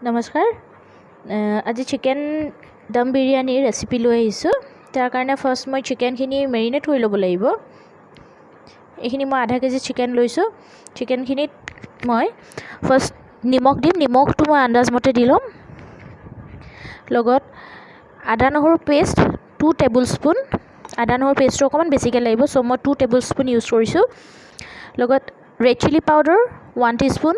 নমস্কাৰ আজি চিকেন দম বিৰিয়ানী ৰেচিপি লৈ আহিছোঁ। তাৰ কাৰণে ফাৰ্ষ্ট মই চিকেনখিনি মেৰিনেট কৰি ল'ব লাগিব। এইখিনি মই আধা কেজি চিকেন লৈছোঁ। চিকেনখিনিত মই ফাৰ্ষ্ট নিমখ দিম। নিমখটো মই আন্দাজমতে দি ল'ম। লগত আদা নহৰু পেষ্ট 2 টেবুল স্পুন। আদা নহৰু পেষ্টটো অকণমান বেছিকৈ লাগিব, চ' মই 2 টেবুল স্পুন ইউজ কৰিছোঁ। লগত ৰেড চিলি পাউডাৰ 1 টিস্পুন,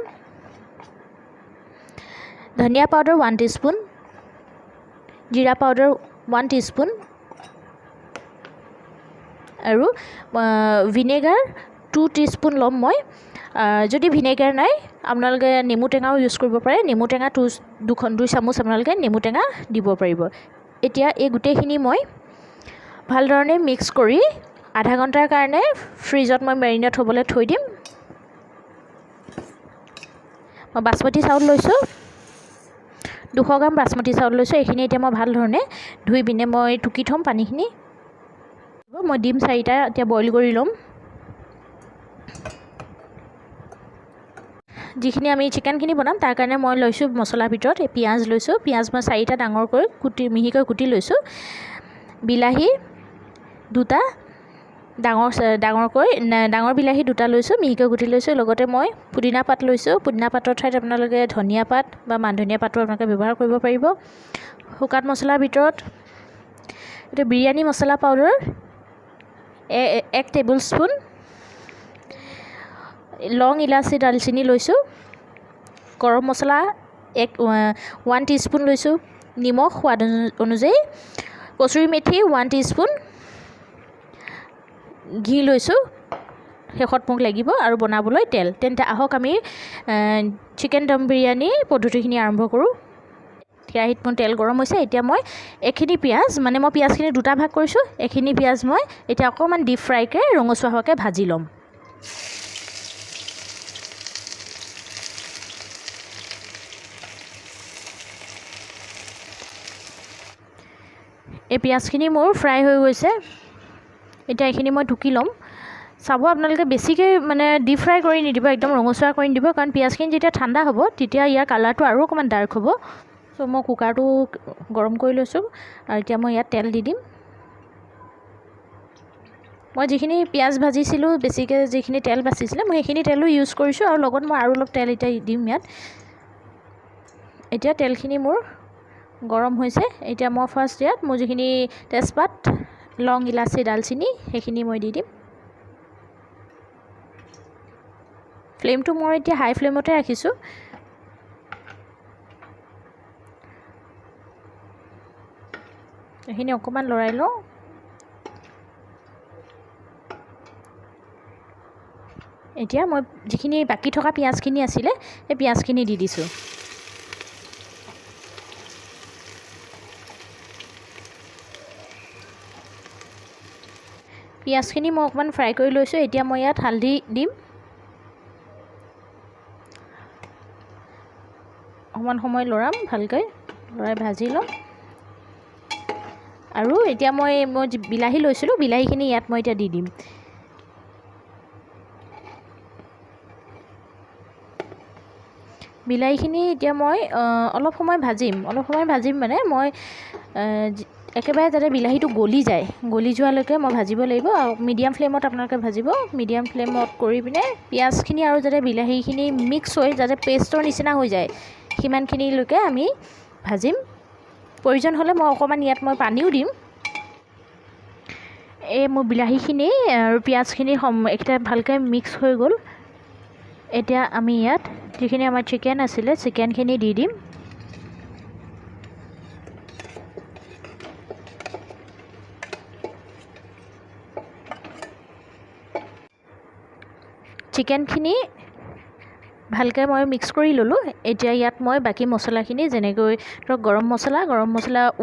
ধনিয়া পাউডাৰ 1 টিস্পুন, জিৰা পাউডাৰ 1 টিস্পুন আৰু ভিনেগাৰ 2 টিস্পুন ল'ম মই। যদি ভিনেগাৰ নাই আপোনালোকে নেমু টেঙাও ইউজ কৰিব পাৰে। নেমু টেঙা 2 চামুচ আপোনালোকে নেমু টেঙা দিব পাৰিব। এতিয়া এই গোটেইখিনি মই ভালধৰণে মিক্স কৰি আধা ঘণ্টাৰ কাৰণে ফ্ৰিজত মই মেৰিনেট হ'বলৈ থৈ দিম। মই বাসমতি চাউল লৈছোঁ, 200 গ্ৰাম বাসমতি চাউল লৈছোঁ। এইখিনি এতিয়া মই ভাল ধৰণে ধুই পিনে মই টুকি থ'ম পানীখিনি। মই ডিম 4টা এতিয়া বইল কৰি ল'ম। যিখিনি আমি চিকেনখিনি বনাম তাৰ কাৰণে মই লৈছোঁ মছলাৰ ভিতৰত পিঁয়াজ লৈছোঁ। পিঁয়াজ মই 4টা ডাঙৰকৈ মিহিকৈ কুটি লৈছোঁ। বিলাহী 2টা ডাঙৰ বিলাহী 2টা লৈছোঁ, মিহিকৈ কুটি লৈছোঁ। লগতে মই পুদিনা পাত লৈছোঁ। পুদিনা পাতৰ ঠাইত আপোনালোকে ধনিয়া পাত বা মান ধনিয়া পাতো আপোনালোকে ব্যৱহাৰ কৰিব পাৰিব। শুকান মছলাৰ ভিতৰত এইটো বিৰিয়ানী মছলা পাউডাৰ 1 টেবুল স্পুন, লং ইলাচি দালচিনি লৈছোঁ। গৰম মছলা 1 টিস্পুন লৈছোঁ। নিমখ সোৱাদ অনুযায়ী, কচুৰি মেথি 1 টিস্পুন, ঘি লৈছোঁ। শেষত মোক লাগিব আৰু বনাবলৈ তেল। তেন্তে আহক আমি চিকেন দম বিৰিয়ানী পদ্ধতিখিনি আৰম্ভ কৰোঁ। কেৰাহীত মোৰ তেল গৰম হৈছে। এতিয়া মই এইখিনি পিঁয়াজ, মানে মই পিঁয়াজখিনি 2টা ভাগ কৰিছোঁ। এইখিনি পিঁয়াজ মই এতিয়া অকণমান ডিপ ফ্ৰাইকৈ ৰঙচুৱা হোৱাকৈ ভাজি ল'ম। এই পিঁয়াজখিনি মোৰ ফ্ৰাই হৈ গৈছে। এতিয়া এইখিনি মই টুকি ল'ম। চাব আপোনালোকে বেছিকৈ মানে ডিপ ফ্ৰাই কৰি নিদিব, একদম ৰঙচুৱা কৰি নিদিব, কাৰণ পিঁয়াজখিনি যেতিয়া ঠাণ্ডা হ'ব তেতিয়া ইয়াৰ কালাৰটো আৰু অকণমান ডাৰ্ক হ'ব। চ' মই কুকাৰটো গৰম কৰি লৈছোঁ আৰু এতিয়া মই ইয়াত তেল দি দিম। মই যিখিনি পিঁয়াজ ভাজিছিলোঁ, বেছিকৈ যিখিনি তেল বাচিছিলে মই সেইখিনি তেলো ইউজ কৰিছোঁ আৰু লগত মই আৰু অলপ তেল এতিয়া দিম ইয়াত। এতিয়া তেলখিনি মোৰ গৰম হৈছে। এতিয়া মই ফাৰ্ষ্ট ইয়াত মোৰ যিখিনি তেজপাত, লং ইলাচি দালচিনি সেইখিনি মই দি দিম। ফ্লেমটো মই এতিয়া হাই ফ্লেমতে ৰাখিছোঁ। এইখিনি অকণমান লৰাই লওঁ। এতিয়া মই যিখিনি বাকী থকা পিঁয়াজখিনি আছিলে সেই পিঁয়াজখিনি দি দিছোঁ। পিঁয়াজখিনি মই অকণমান ফ্ৰাই কৰি লৈছোঁ। এতিয়া মই ইয়াত হালধি দিম। অকণমান সময় লৰাম, ভালকৈ লৰাই ভাজি ল'ম। আৰু এতিয়া মই বিলাহী লৈছিলোঁ, বিলাহীখিনি ইয়াত মই এতিয়া দি দিম। বিলাহীখিনি এতিয়া মই অলপ সময় ভাজিম। মানে মই একেবাৰে যাতে বিলাহীটো গলি যায়, গলি যোৱালৈকে মই ভাজিব লাগিব। মিডিয়াম ফ্লেমত আপোনালোকে ভাজিব। মিডিয়াম ফ্লেমত কৰি পিনে পিঁয়াজখিনি আৰু যাতে বিলাহীখিনি মিক্স হৈ যাতে পেষ্টৰ নিচিনা হৈ যায় সিমানখিনিলৈকে আমি ভাজিম। প্ৰয়োজন হ'লে মই অকণমান ইয়াত মই পানীও দিম। এই মোৰ বিলাহীখিনি আৰু পিঁয়াজখিনি এইকেইটা ভালকৈ মিক্স হৈ গ'ল। এতিয়া আমি ইয়াত যিখিনি আমাৰ চিকেন আছিলে চিকেনখিনি দি দিম। চিকেনখিনি ভালকৈ মই মিক্স কৰি ল'লোঁ। এতিয়া ইয়াত মই বাকী মছলাখিনি যেনেকৈ ধৰক গৰম মছলা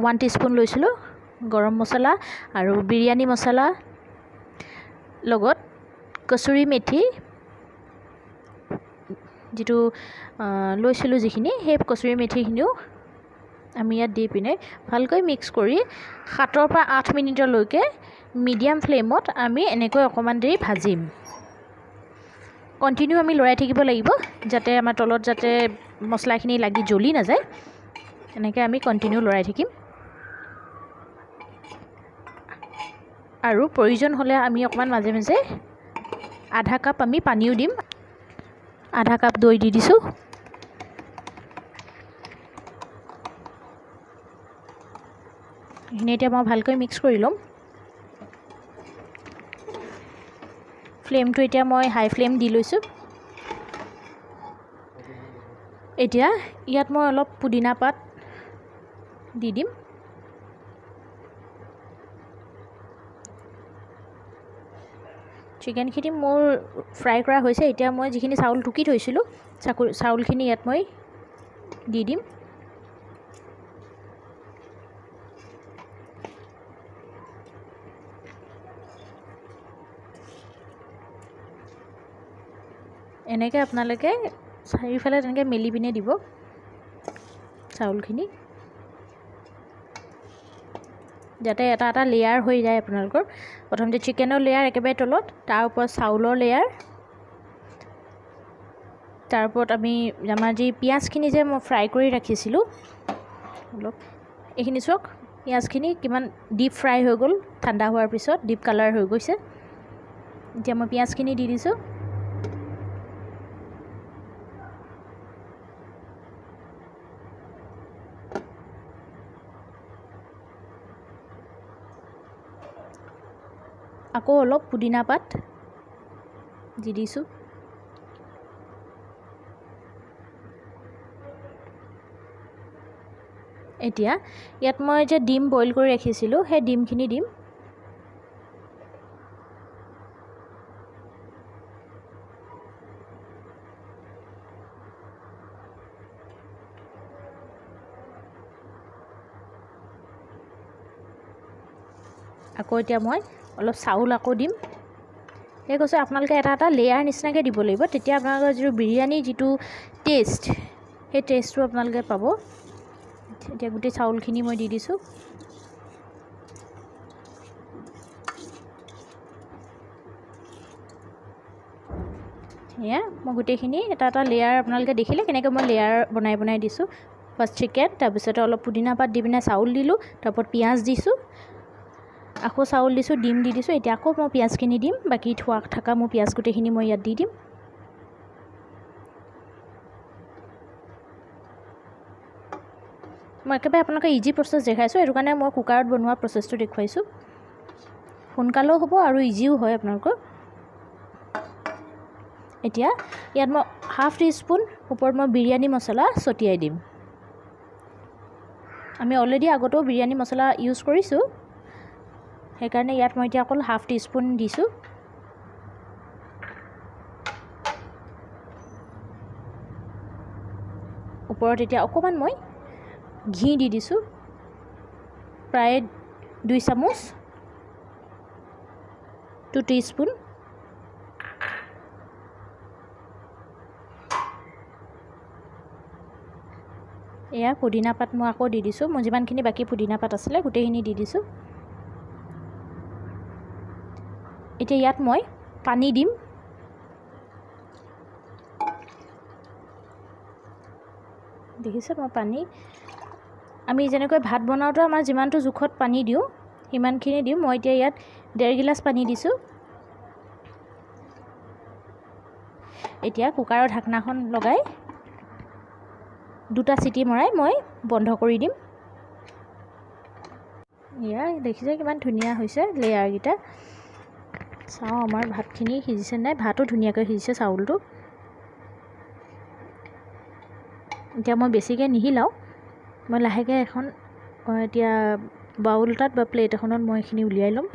1 টিস্পুন লৈছিলোঁ, গৰম মছলা আৰু বিৰিয়ানী মছলা, লগত কচুৰি মেথি যিটো লৈছিলোঁ যিখিনি, সেই কচুৰি মেথিখিনিও আমি ইয়াত দি পিনে ভালকৈ মিক্স কৰি 7 পৰা 8 মিনিটলৈকে মিডিয়াম ফ্লেমত আমি এনেকৈ অকণমান দেৰি ভাজিম। কণ্টিনিউ আমি লৰাই থাকিব লাগিব যাতে আমাৰ তলত যাতে মছলাখিনি লাগি জ্বলি নাযায় এনেকৈ আমি কণ্টিনিউ লৰাই থাকিম আৰু প্ৰয়োজন হ'লে আমি অকণমান মাজে মাজে আধা কাপ আমি পানীও দিম আধা কাপ দৈ দি দিছোঁ এইখিনি এতিয়া মই ভালকৈ মিক্স কৰি ল'ম ফ্লেমটো এতিয়া মই হাই ফ্লেম দি লৈছোঁ এতিয়া ইয়াত মই অলপ পুদিনা পাত দি দিম চিকেনখিনি মোৰ ফ্ৰাই কৰা হৈছে এতিয়া মই যিখিনি চাউল টুকি থৈছিলোঁ চাউলখিনি ইয়াত মই দি দিম এনেকৈ আপোনালোকে চাৰিওফালে তেনেকৈ মেলি পিনে দিব চাউলখিনি যাতে এটা এটা লেয়াৰ হৈ যায় আপোনালোকৰ প্ৰথমতে চিকেনৰ লেয়াৰ একেবাৰে তলত তাৰ ওপৰত চাউলৰ লেয়াৰ তাৰ ওপৰত আমি আমাৰ যি পিঁয়াজখিনি যে মই ফ্ৰাই কৰি ৰাখিছিলোঁ অলপ এইখিনি চাওক পিঁয়াজখিনি কিমান ডিপ ফ্ৰাই হৈ গ'ল ঠাণ্ডা হোৱাৰ পিছত ডিপ কালাৰ হৈ গৈছে এতিয়া মই পিঁয়াজখিনি দি দিছোঁ আকৌ অলপ পুদিনা পাত দি দিছোঁ এতিয়া ইয়াত মই যে ডিম বইল কৰি ৰাখিছিলোঁ সেই ডিমখিনি দিম আকৌ এতিয়া মই অলপ চাউল আকৌ দিম সেই কৈছে আপোনালোকে এটা এটা লেয়াৰ নিচিনাকৈ দিব লাগিব তেতিয়া আপোনালোকৰ যিটো বিৰিয়ানীৰ যিটো টেষ্ট সেই টেষ্টটো আপোনালোকে পাব এতিয়া গোটেই চাউলখিনি মই দি দিছোঁ এয়া মই গোটেইখিনি এটা এটা লেয়াৰ আপোনালোকে দেখিলে কেনেকৈ মই লেয়াৰ বনাই দিছোঁ ফাৰ্ষ্ট চিকেন তাৰপিছতে অলপ পুদিনা পাত দি পিনে চাউল দিলোঁ তাৰ ওপৰত পিঁয়াজ দিছোঁ আকৌ চাউল দিছোঁ ডিম দি দিছোঁ এতিয়া আকৌ মই পিঁয়াজখিনি দিম বাকী থোৱা থকা মোৰ পিঁয়াজ গোটেইখিনি মই ইয়াত দি দিম মই একেবাৰে আপোনালোকে ইজি প্ৰচেছ দেখাইছোঁ সেইটো কাৰণে মই কুকাৰত বনোৱা প্ৰচেছটো দেখুৱাইছোঁ সোনকালেও হ'ব আৰু ইজিও হয় আপোনালোকৰ এতিয়া ইয়াত মই হাফ টিস্পুন ওপৰত মই বিৰিয়ানী মছলা ছটিয়াই দিম আমি অলৰেডি আগতেও বিৰিয়ানী মছলা ইউজ কৰিছোঁ সেইকাৰণে ইয়াত মই এতিয়া অকল হাফ টিস্পুন দিছোঁ ওপৰত এতিয়া অকণমান মই ঘি দি দিছোঁ প্ৰায় 2 চামুচ 2 টিস্পুন এয়া পুদিনা পাত মই আকৌ দি দিছোঁ মই যিমানখিনি বাকী পুদিনা পাত আছিলে গোটেইখিনি দি দিছোঁ এতিয়া ইয়াত মই পানী দিম দেখিছে মই পানী আমি যেনেকৈ ভাত বনাওঁতে আমাৰ যিমানটো জোখত পানী দিওঁ সিমানখিনি দিওঁ মই এতিয়া ইয়াত 1.5 গিলাচ পানী দিছোঁ এতিয়া কুকাৰৰ ঢাকনাখন লগাই 2টা চিটি মৰাই মই বন্ধ কৰি দিম এয়া দেখিছে কিমান ধুনীয়া হৈছে লেয়াৰকেইটা চাওঁ আমাৰ ভাতখিনি সিজিছে নাই ভাতো ধুনীয়াকৈ সিজিছে চাউলটো এতিয়া মই বেছিকৈ নিহিলাওঁ মই লাহেকৈ এখন এতিয়া বাউল এটাত বা প্লেট এখনত মই এইখিনি উলিয়াই ল'ম